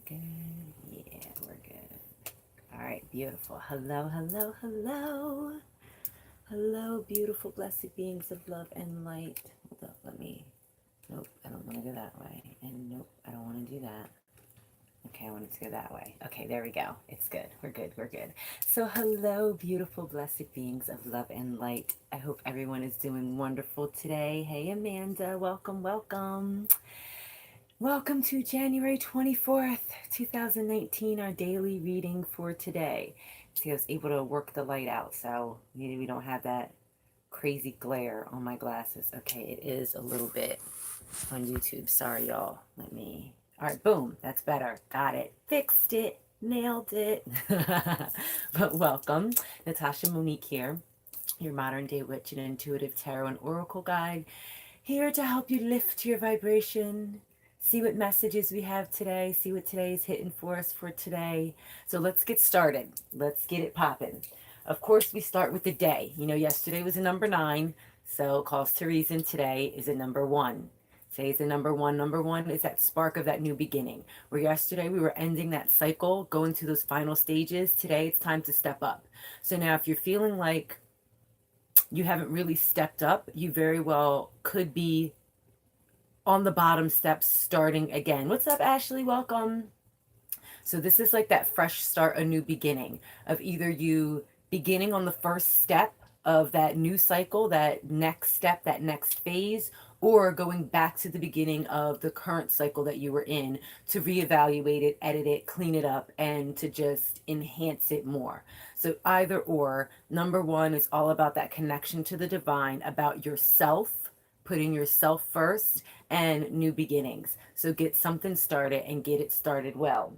good? Yeah, we're good. All right, beautiful. Hello, hello, hello. Hello, beautiful, blessed beings of love and light. Hold up, nope, I don't want to go that way. And nope, I don't want to do that. Okay, I want it to go that way. Okay, there we go. It's good. We're good. We're good. So, hello, beautiful, blessed beings of love and light. I hope everyone is doing wonderful today. Hey, Amanda, welcome, welcome. Welcome to January 24th, 2019, our daily reading for today. See, I was able to work the light out, so maybe we don't have that crazy glare on my glasses. Okay, it is a little bit on YouTube. Sorry, y'all. All right, boom. That's better. Got it. Fixed it. Nailed it. But welcome. Natasha Monique here, your modern day witch and intuitive tarot and oracle guide, here to help you lift your vibration, see what messages we have today, see what today is hitting for us for today. So let's get started. Let's get it popping. Of course, we start with the day. You know, yesterday was a number 9, so calls to reason today is a number 1. Today's a number 1. Number 1 is that spark of that new beginning. Where yesterday we were ending that cycle, going to those final stages. Today it's time to step up. So now if you're feeling like you haven't really stepped up, you very well could be on the bottom steps starting again. What's up, Ashley? Welcome. So this is like that fresh start, a new beginning of either you beginning on the first step of that new cycle, that next step, that next phase, or going back to the beginning of the current cycle that you were in to reevaluate it, edit it, clean it up, and to just enhance it more. So either or, number 1 is all about that connection to the divine, about yourself, putting yourself first, and new beginnings. So get something started and get it started well.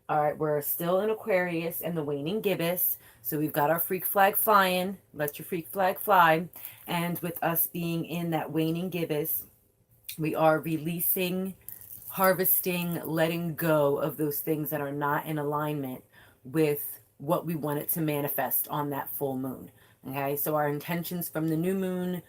All right, we're still in Aquarius and the waning gibbous. So we've got our freak flag flying. Let your freak flag fly. And with us being in that waning gibbous, we are releasing, harvesting, letting go of those things that are not in alignment with what we want it to manifest on that full moon. Okay, so our intentions from the new moon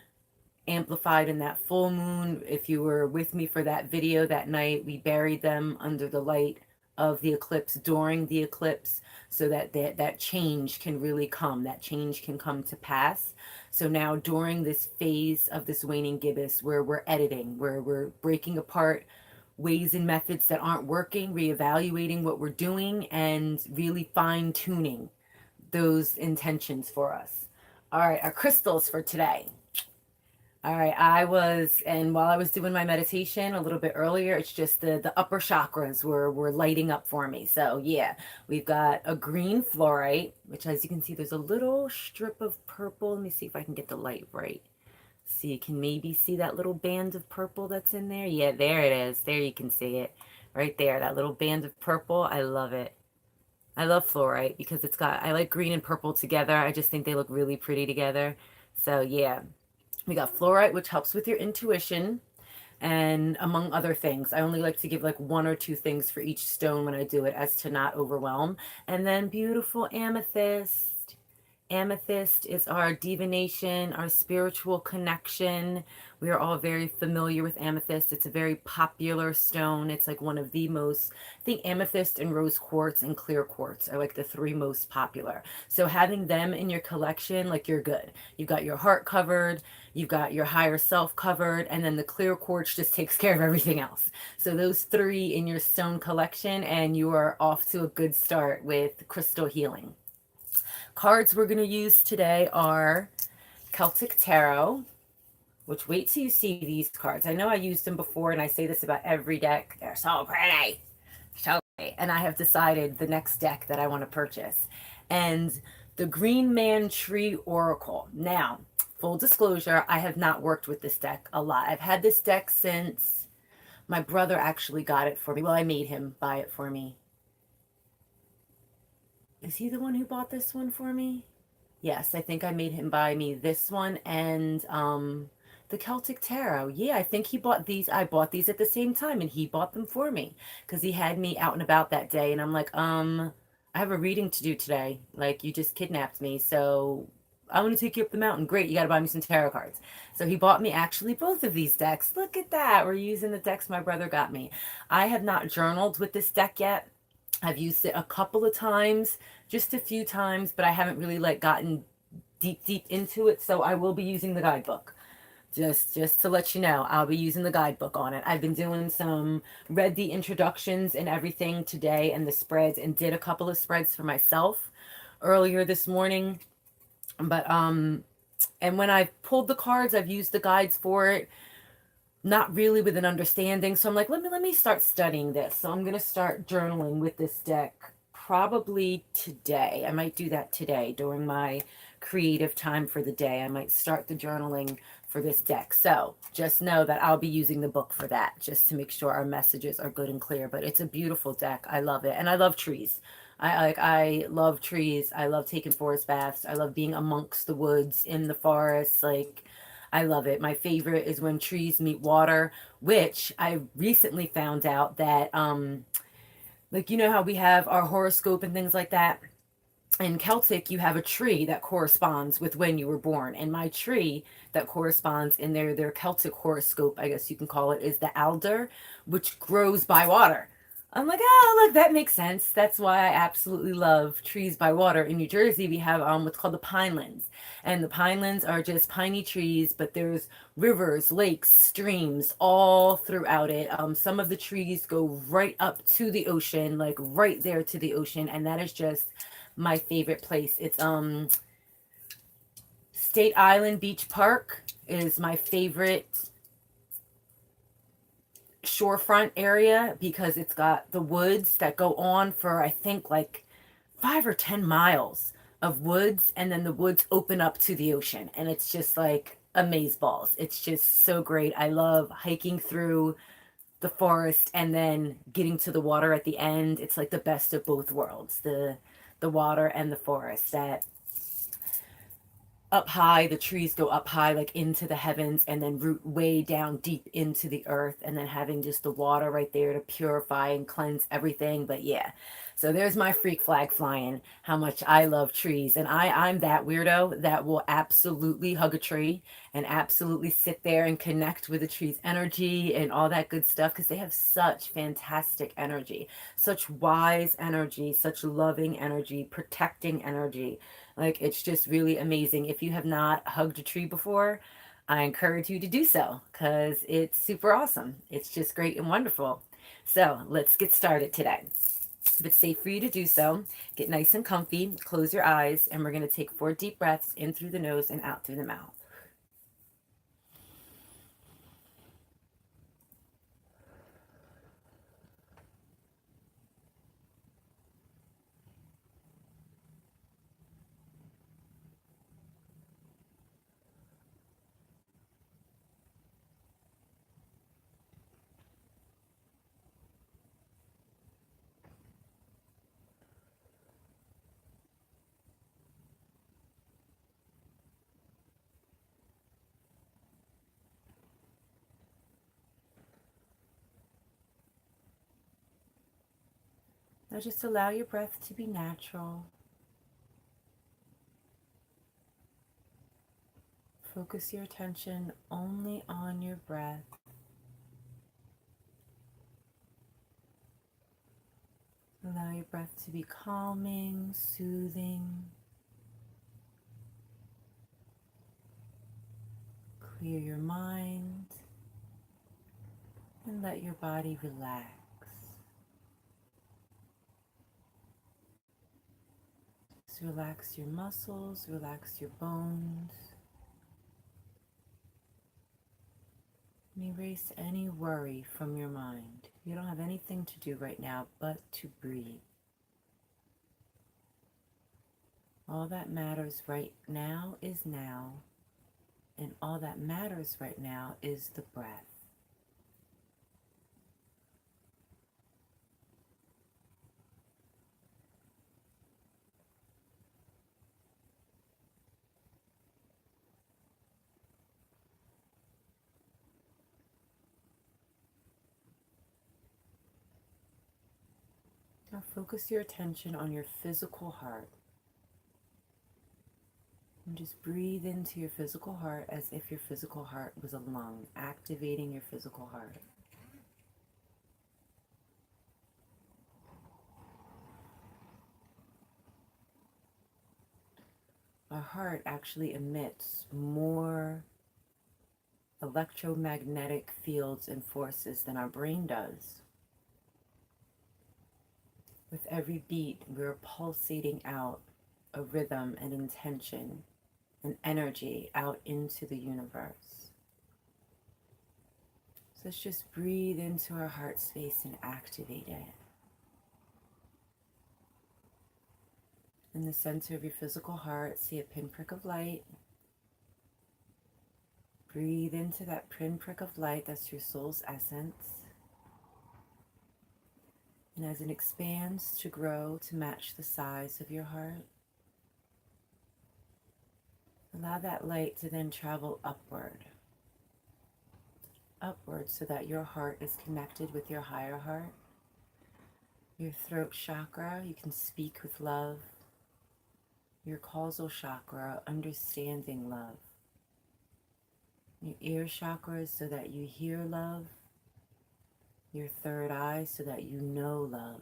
amplified in that full moon. If you were with me for that video that night, we buried them under the light of the eclipse during the eclipse so that change can really come, that change can come to pass. So now during this phase of this waning gibbous where we're editing, where we're breaking apart ways and methods that aren't working, reevaluating what we're doing, and really fine tuning those intentions for us. All right, our crystals for today. All right, and while I was doing my meditation a little bit earlier, it's just the upper chakras were lighting up for me. So yeah, we've got a green fluorite, which as you can see, there's a little strip of purple. Let me see if I can get the light right. So you can maybe see that little band of purple that's in there. Yeah, there it is. There you can see it right there. That little band of purple. I love it. I love fluorite because I like green and purple together. I just think they look really pretty together. So yeah. We got fluorite, which helps with your intuition, and among other things. I only like to give like 1 or 2 things for each stone when I do it as to not overwhelm. And then beautiful amethyst. Amethyst is our divination, our spiritual connection. We are all very familiar with amethyst. It's a very popular stone. It's like one of the most, I think amethyst and rose quartz and clear quartz are like the 3 most popular. So having them in your collection, like you're good. You've got your heart covered, you've got your higher self covered, and then the clear quartz just takes care of everything else. So those 3 in your stone collection, and you are off to a good start with crystal healing. Cards we're going to use today are Celtic Tarot, which wait till you see these cards. I know I used them before, and I say this about every deck. They're so pretty. So pretty. And I have decided the next deck that I want to purchase. And the Green Man Tree Oracle. Now, full disclosure, I have not worked with this deck a lot. I've had this deck since my brother actually got it for me. Well, I made him buy it for me. Is he the one who bought this one for me? Yes, I think I made him buy me this one and the Celtic Tarot. Yeah, I think he bought these. I bought these at the same time and he bought them for me because he had me out and about that day. And I'm like, I have a reading to do today. Like, you just kidnapped me. So I want to take you up the mountain. Great, you got to buy me some tarot cards. So he bought me actually both of these decks. Look at that. We're using the decks my brother got me. I have not journaled with this deck yet. I've used it a couple of times, just a few times, but I haven't really like gotten deep into it. So I will be using the guidebook. Just to let you know, I'll be using the guidebook on it. I've been doing read the introductions and everything today and the spreads, and did a couple of spreads for myself earlier this morning. But and when I pulled the cards, I've used the guides for it, not really with an understanding. So I'm like, let me start studying this. So I'm gonna start journaling with this deck probably today. I might do that today during my creative time for the day. I might start the journaling for this deck. So just know that I'll be using the book for that, just to make sure our messages are good and clear. But it's a beautiful deck. I love it. And I love trees. I love trees. I love taking forest baths. I love being amongst the woods in the forest. Like, I love it. My favorite is when trees meet water, which I recently found out that like, you know how we have our horoscope and things like that? In Celtic, you have a tree that corresponds with when you were born. And my tree that corresponds in their Celtic horoscope, I guess you can call it, is the alder, which grows by water. I'm like, oh, look, that makes sense. That's why I absolutely love trees by water. In New Jersey, we have what's called the pinelands. And the pinelands are just piney trees, but there's rivers, lakes, streams all throughout it. Some of the trees go right up to the ocean, like right there to the ocean. And that is just my favorite place. It's State Island Beach Park is my favorite shorefront area, because it's got the woods that go on for, I think, like 5 or 10 miles of woods, and then the woods open up to the ocean, and it's just like amazeballs. It's just so great. I love hiking through the forest and then getting to the water at the end. It's like the best of both worlds, the water and the forest. That up high, the trees go up high, like into the heavens, and then root way down deep into the earth, and then having just the water right there to purify and cleanse everything. But yeah, so there's my freak flag flying, how much I love trees. And I'm that weirdo that will absolutely hug a tree and absolutely sit there and connect with the tree's energy and all that good stuff, because they have such fantastic energy, such wise energy, such loving energy, protecting energy. Like, it's just really amazing. If you have not hugged a tree before, I encourage you to do so, because it's super awesome. It's just great and wonderful. So let's get started today. If it's safe for you to do so, get nice and comfy, close your eyes, and we're going to take 4 deep breaths in through the nose and out through the mouth. Now just allow your breath to be natural. Focus your attention only on your breath. Allow your breath to be calming, soothing. Clear your mind and let your body relax. Just relax your muscles, relax your bones. And erase any worry from your mind. You don't have anything to do right now but to breathe. All that matters right now is now, and all that matters right now is the breath. Now focus your attention on your physical heart. And just breathe into your physical heart as if your physical heart was a lung, activating your physical heart. Our heart actually emits more electromagnetic fields and forces than our brain does. With every beat, we're pulsating out a rhythm and intention and energy out into the universe. So let's just breathe into our heart space and activate it. In the center of your physical heart, see a pinprick of light. Breathe into that pinprick of light, that's your soul's essence. And as it expands to grow to match the size of your heart, allow that light to then travel upward so that your heart is connected with your higher heart. Your throat chakra, you can speak with love. Your causal chakra, understanding love. Your ear chakra so that you hear love. Your third eye so that you know love.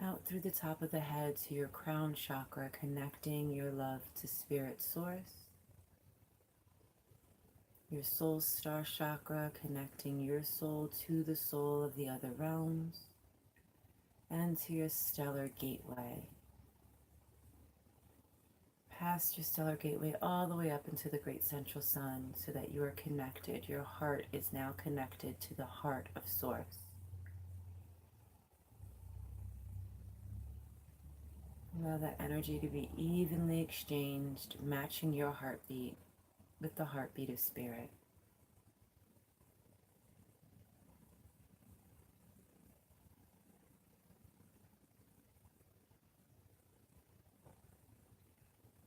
Out through the top of the head to your crown chakra, connecting your love to spirit source. Your soul star chakra, connecting your soul to the soul of the other realms. And to your stellar gateway. Past your stellar gateway all the way up into the great central sun so that you are connected. Your heart is now connected to the heart of source. Allow that energy to be evenly exchanged, matching your heartbeat with the heartbeat of spirit.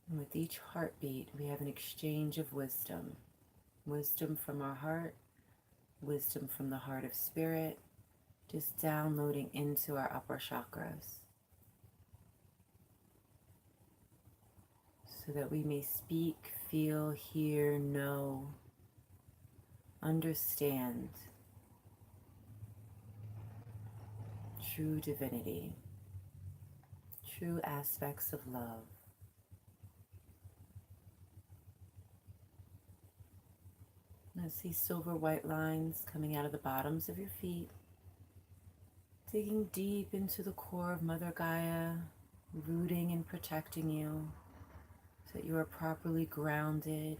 And with each heartbeat, we have an exchange of wisdom. Wisdom from our heart, wisdom from the heart of spirit, just downloading into our upper chakras. So that we may speak, feel, hear, know, understand true divinity, true aspects of love. Now see silver white lines coming out of the bottoms of your feet, digging deep into the core of Mother Gaia, rooting and protecting you so that you are properly grounded.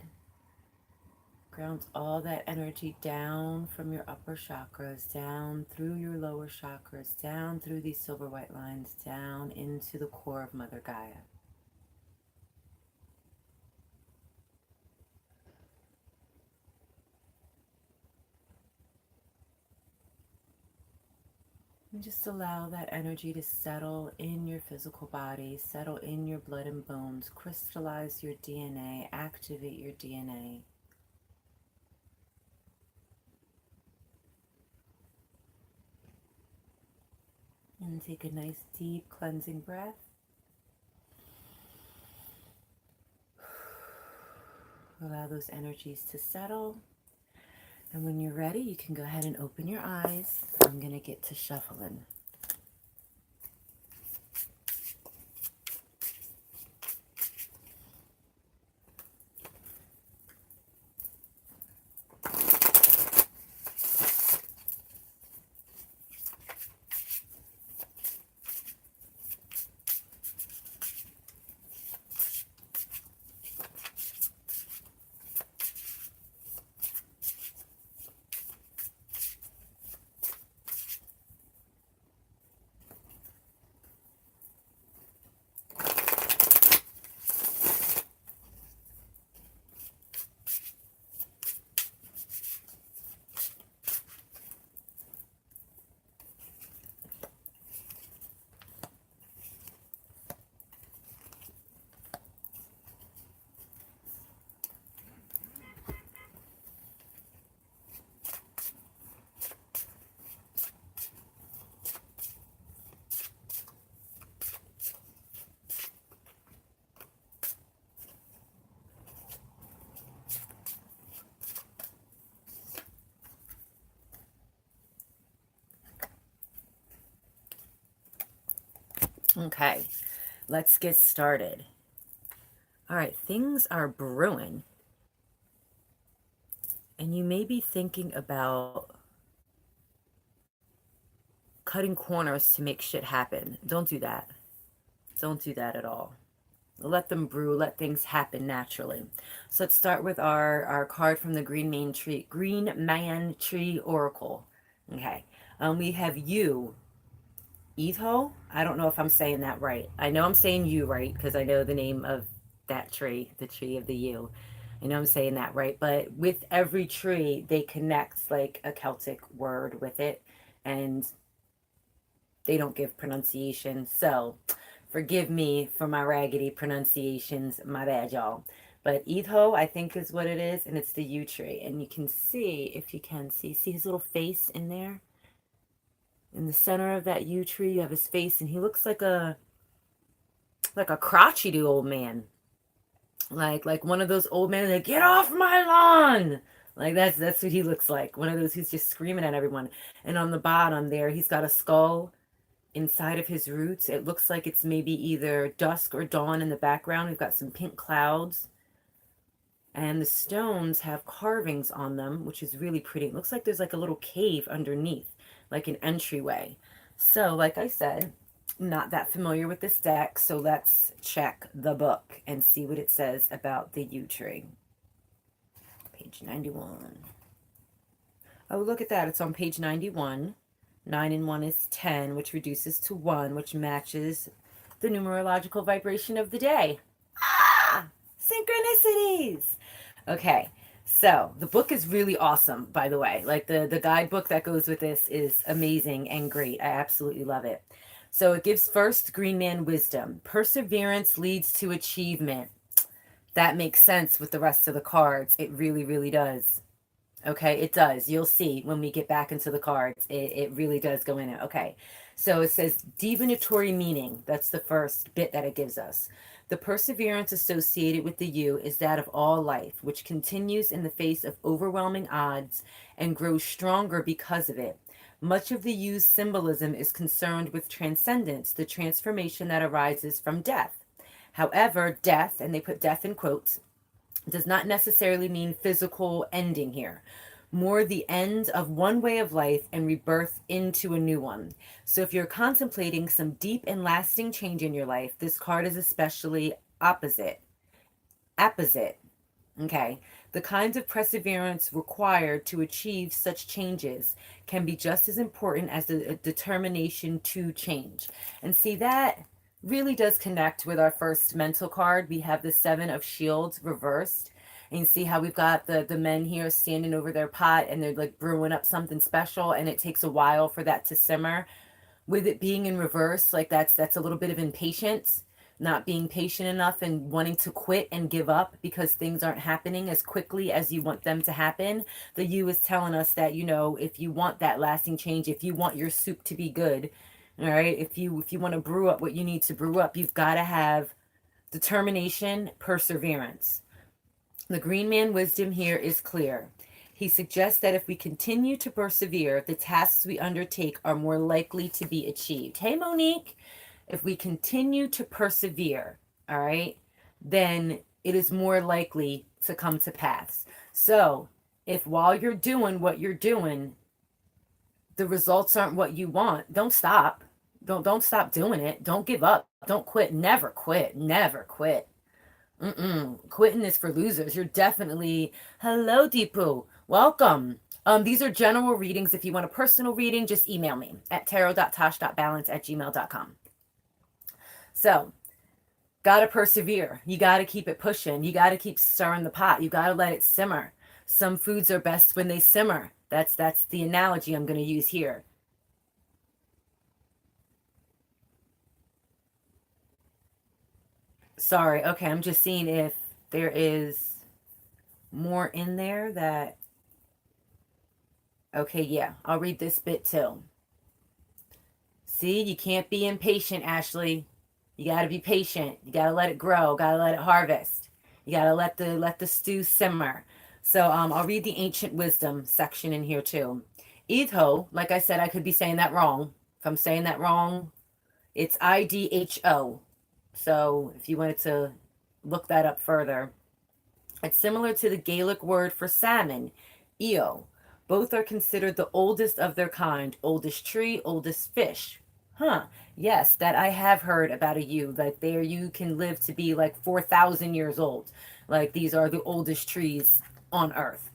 Ground all that energy down from your upper chakras, down through your lower chakras, down through these silver white lines, down into the core of Mother Gaia. And just allow that energy to settle in your physical body, settle in your blood and bones, crystallize your DNA, activate your DNA. And take a nice deep cleansing breath. Allow those energies to settle. And when you're ready, you can go ahead and open your eyes. I'm going to get to shuffling. Okay, let's get started. All right, things are brewing. And you may be thinking about cutting corners to make shit happen. Don't do that. Don't do that at all. Let them brew, let things happen naturally. So let's start with our card from the Green Man Tree Oracle. Okay. We have you, Itho. I don't know if I'm saying that right. I know I'm saying you right because I know the name of that tree, the tree of the yew. I know I'm saying that right, but with every tree, they connect like a Celtic word with it, and they don't give pronunciation. So forgive me for my raggedy pronunciations. My bad, y'all. But Itho, I think, is what it is, and it's the yew tree. And you can see, if you can see his little face in there? In the center of that yew tree, you have his face, and he looks like a crotchety old man. Like one of those old men that get off my lawn. Like that's what he looks like. One of those who's just screaming at everyone. And on the bottom there, he's got a skull inside of his roots. It looks like it's maybe either dusk or dawn in the background. We've got some pink clouds. And the stones have carvings on them, which is really pretty. It looks like there's like a little cave underneath, like an entryway. So, like I said, not that familiar with this deck, so let's check the book and see what it says about the yew tree. Page 91. Oh, look at that. It's on page 91. 9 and 1 is 10, which reduces to 1, which matches the numerological vibration of the day. Ah! Synchronicities! Okay, so the book is really awesome, by the way. Like the guidebook that goes with this is amazing and great. I absolutely love it. So it gives first Green Man wisdom. Perseverance leads to achievement. That makes sense with the rest of the cards. It really, really does. Okay, it does. You'll see when we get back into the cards. It really does go in it. Okay, so it says divinatory meaning. That's the first bit that it gives us. The perseverance associated with the yew is that of all life, which continues in the face of overwhelming odds and grows stronger because of it. Much of the yew's symbolism is concerned with transcendence, the transformation that arises from death. However, death, and they put death in quotes, does not necessarily mean physical ending here. More the end of one way of life and rebirth into a new one. So if you're contemplating some deep and lasting change in your life, this card is especially opposite. Apposite. Okay. The kinds of perseverance required to achieve such changes can be just as important as the determination to change. And see, that really does connect with our first mental card. We have the Seven of Shields reversed. And you see how we've got the men here standing over their pot and they're like brewing up something special, and it takes a while for that to simmer. With it being in reverse, like that's a little bit of impatience, not being patient enough and wanting to quit and give up because things aren't happening as quickly as you want them to happen. The yew is telling us that, you know, if you want that lasting change, if you want your soup to be good, all right, if you want to brew up what you need to brew up, you've got to have determination, perseverance. The Green Man wisdom here is clear. He suggests that if we continue to persevere, the tasks we undertake are more likely to be achieved. Hey, Monique, if we continue to persevere, all right, then it is more likely to come to pass. So if while you're doing what you're doing, the results aren't what you want, don't stop. Don't stop doing it. Don't give up. Don't quit. Never quit. Never quit. Quitting is for losers. You're definitely hello, Deepu. Welcome. These are general readings. If you want a personal reading, just email me at tarot.tosh.balance@gmail.com. So, gotta persevere. You gotta keep it pushing. You gotta keep stirring the pot. You gotta let it simmer. Some foods are best when they simmer. That's the analogy I'm going to use here. Sorry. Okay, I'm just seeing if there is more in there that... Okay, yeah, I'll read this bit too. See, you can't be impatient, Ashley. You got to be patient. You got to let it grow. Got to let it harvest. You got to let the stew simmer. So I'll read the ancient wisdom section in here too. Idho, like I said, I could be saying that wrong. If I'm saying that wrong, It's IDHO. So if you wanted to look that up further, it's similar to the Gaelic word for salmon, eo. Both are considered the oldest of their kind, oldest tree, oldest fish. Huh. Yes, that I have heard about a yew. Like there you can live to be like 4,000 years old. Like these are the oldest trees on earth.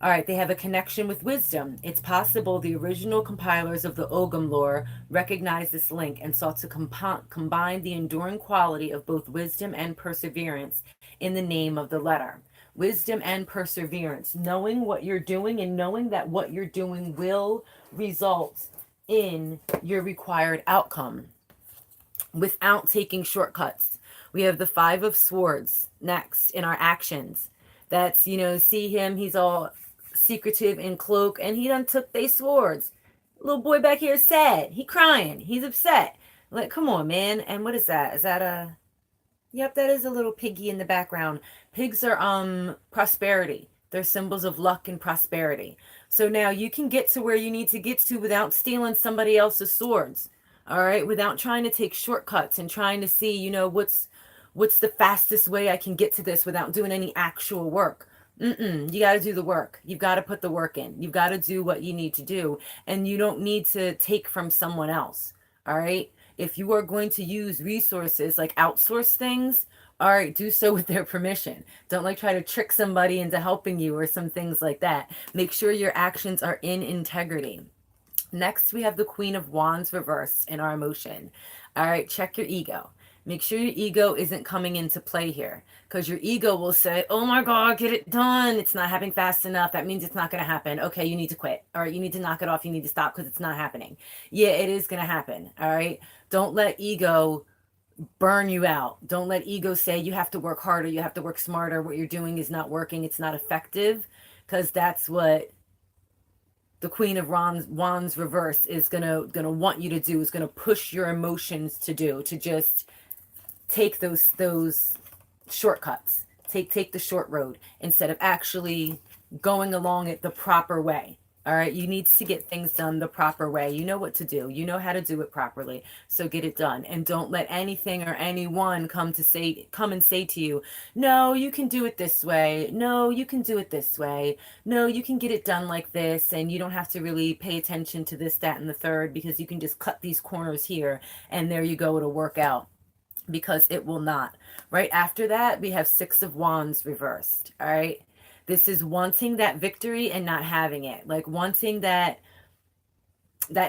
All right, they have a connection with wisdom. It's possible the original compilers of the Ogham lore recognized this link and sought to combine the enduring quality of both wisdom and perseverance in the name of the letter. Wisdom and perseverance, knowing what you're doing and knowing that what you're doing will result in your required outcome without taking shortcuts. We have the Five of Swords next in our actions. That's, see him, he's all secretive in cloak, and he done took they swords. Little boy back here is sad. He crying. He's upset. Like, come on, man. And what is that? Is that a... Yep, that is a little piggy in the background. Pigs are prosperity. They're symbols of luck and prosperity. So now you can get to where you need to get to without stealing somebody else's swords. All right, without trying to take shortcuts and trying to see, what's the fastest way I can get to this without doing any actual work. You got to do the work. You've got to put the work in. You've got to do what you need to do. And you don't need to take from someone else. All right. If you are going to use resources like outsource things, all right, do so with their permission. Don't like try to trick somebody into helping you or some things like that. Make sure your actions are in integrity. Next, we have the Queen of Wands reversed in our emotion. All right, check your ego. Make sure your ego isn't coming into play here, because your ego will say, oh my God, get it done. It's not happening fast enough. That means it's not going to happen. Okay, you need to quit. All right, you need to knock it off. You need to stop because it's not happening. Yeah, it is going to happen. All right. Don't let ego burn you out. Don't let ego say you have to work harder. You have to work smarter. What you're doing is not working. It's not effective, because that's what the Queen of Wands reverse is gonna want you to do, is gonna push your emotions to do, to just take those shortcuts, take the short road instead of actually going along it the proper way. All right, you need to get things done the proper way. You know what to do. You know how to do it properly. So get it done, and don't let anything or anyone come and say to you, "No, you can do it this way. No, you can do it this way. No, you can get it done like this, and you don't have to really pay attention to this, that, and the third, because you can just cut these corners here, and there you go, it'll work out." Because it will not. Right after that, we have Six of Wands reversed. All right. This is wanting that victory and not having it, like wanting that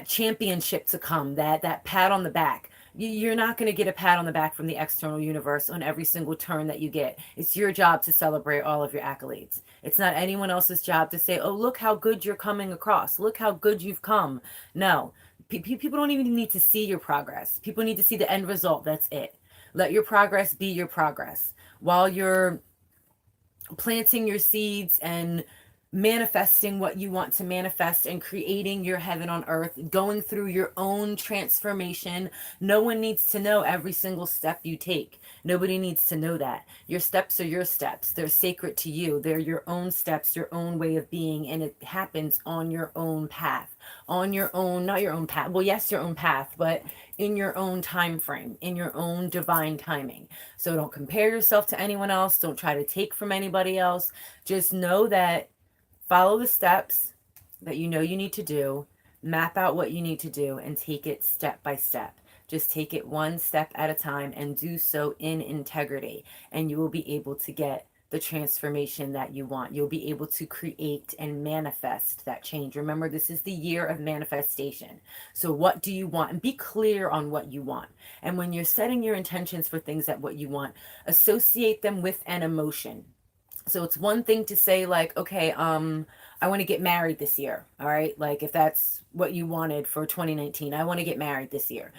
championship to come, that pat on the back. You're not going to get a pat on the back from the external universe on every single turn that you get. It's your job to celebrate all of your accolades. It's not anyone else's job to say, oh, look how good you're coming across. Look how good you've come. No, people don't even need to see your progress. People need to see the end result. That's it. Let your progress be your progress. While you're planting your seeds and manifesting what you want to manifest and creating your heaven on earth, going through your own transformation. No one needs to know every single step you take. Nobody needs to know that. Your steps are your steps. They're sacred to you. They're your own steps, your own way of being, and it happens on your own path. On your own, not your own path. Well, yes, your own path, but in your own time frame, in your own divine timing. So don't compare yourself to anyone else. Don't try to take from anybody else. Just know that follow the steps that you know you need to do, map out what you need to do, and take it step by step. Just take it one step at a time and do so in integrity, and you will be able to get the transformation that you want. You'll be able to create and manifest that change. Remember, this is the year of manifestation. So what do you want? And be clear on what you want. And when you're setting your intentions for things that what you want, associate them with an emotion. So it's one thing to say like, okay, I want to get married this year. All right. Like if that's what you wanted for 2019, I want to get married this year.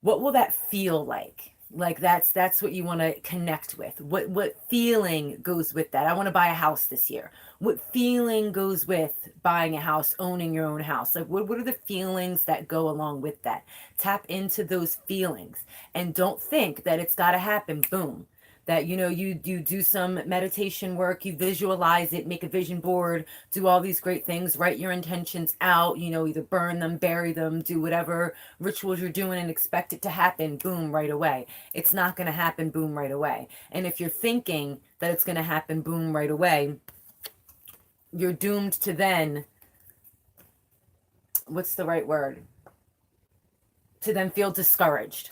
What will that feel like? Like that's what you want to connect with. What feeling goes with that? I want to buy a house this year. What feeling goes with buying a house, owning your own house? Like what are the feelings that go along with that? Tap into those feelings and don't think that it's got to happen. Boom. that, you know, you do some meditation work, you visualize it, make a vision board, do all these great things, write your intentions out, you know, either burn them, bury them, do whatever rituals you're doing and expect it to happen, boom, right away. It's not going to happen, boom, right away. And if you're thinking that it's going to happen, boom, right away, you're doomed to then, what's the right word? To then feel discouraged.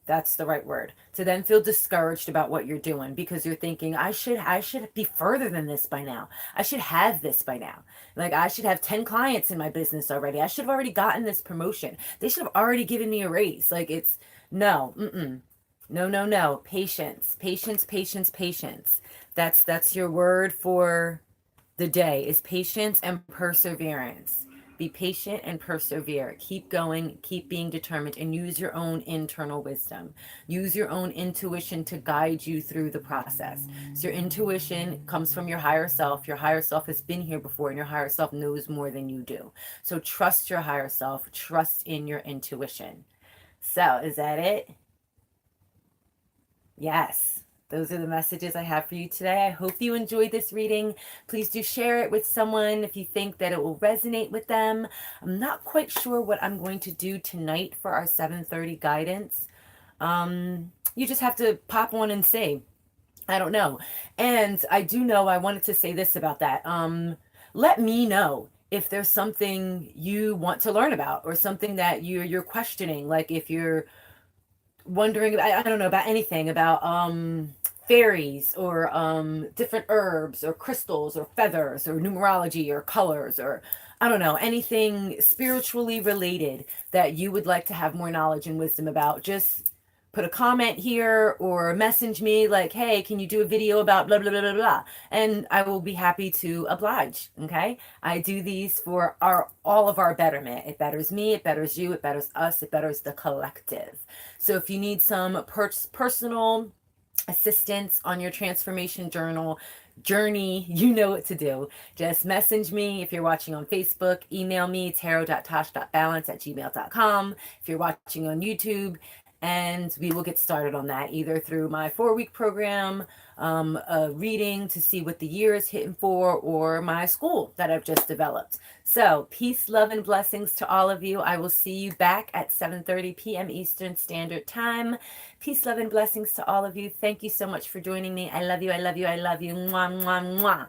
That's the right word. To then feel discouraged about what you're doing because you're thinking, I should be further than this by now. I should have this by now. Like, I should have 10 clients in my business already. I should have already gotten this promotion. They should have already given me a raise. Like, it's no, no. Patience, patience, patience, patience. That's your word for the day, is patience and perseverance. Be patient and persevere. Keep going, keep being determined, and use your own internal wisdom. Use your own intuition to guide you through the process. So your intuition comes from your higher self. Your higher self has been here before, and your higher self knows more than you do. So trust your higher self. Trust in your intuition. So is that it? Yes. Those are the messages I have for you today. I hope you enjoyed this reading. Please do share it with someone if you think that it will resonate with them. I'm not quite sure what I'm going to do tonight for our 7:30 guidance. You just have to pop on and see. I don't know. And I do know I wanted to say this about that. Let me know if there's something you want to learn about or something that you're questioning. Like if you're wondering, I don't know, about anything, about fairies or different herbs or crystals or feathers or numerology or colors, or I don't know, anything spiritually related that you would like to have more knowledge and wisdom about, just put a comment here or message me like, hey, can you do a video about blah, blah, blah, blah, blah. And I will be happy to oblige. Okay. I do these for all of our betterment. It betters me. It betters you. It betters us. It betters the collective. So if you need some personal assistance on your transformation journey, you know what to do. Just message me. If you're watching on Facebook, email me, tarot.tosh.balance@gmail.com. If you're watching on YouTube, and we will get started on that either through my 4-week program, a reading to see what the year is hitting for, or my school that I've just developed. So peace, love, and blessings to all of you. I will see you back at 7:30 p.m. Eastern Standard Time. Peace, love, and blessings to all of you. Thank you so much for joining me. I love you. I love you. I love you. Mwah, mwah, mwah.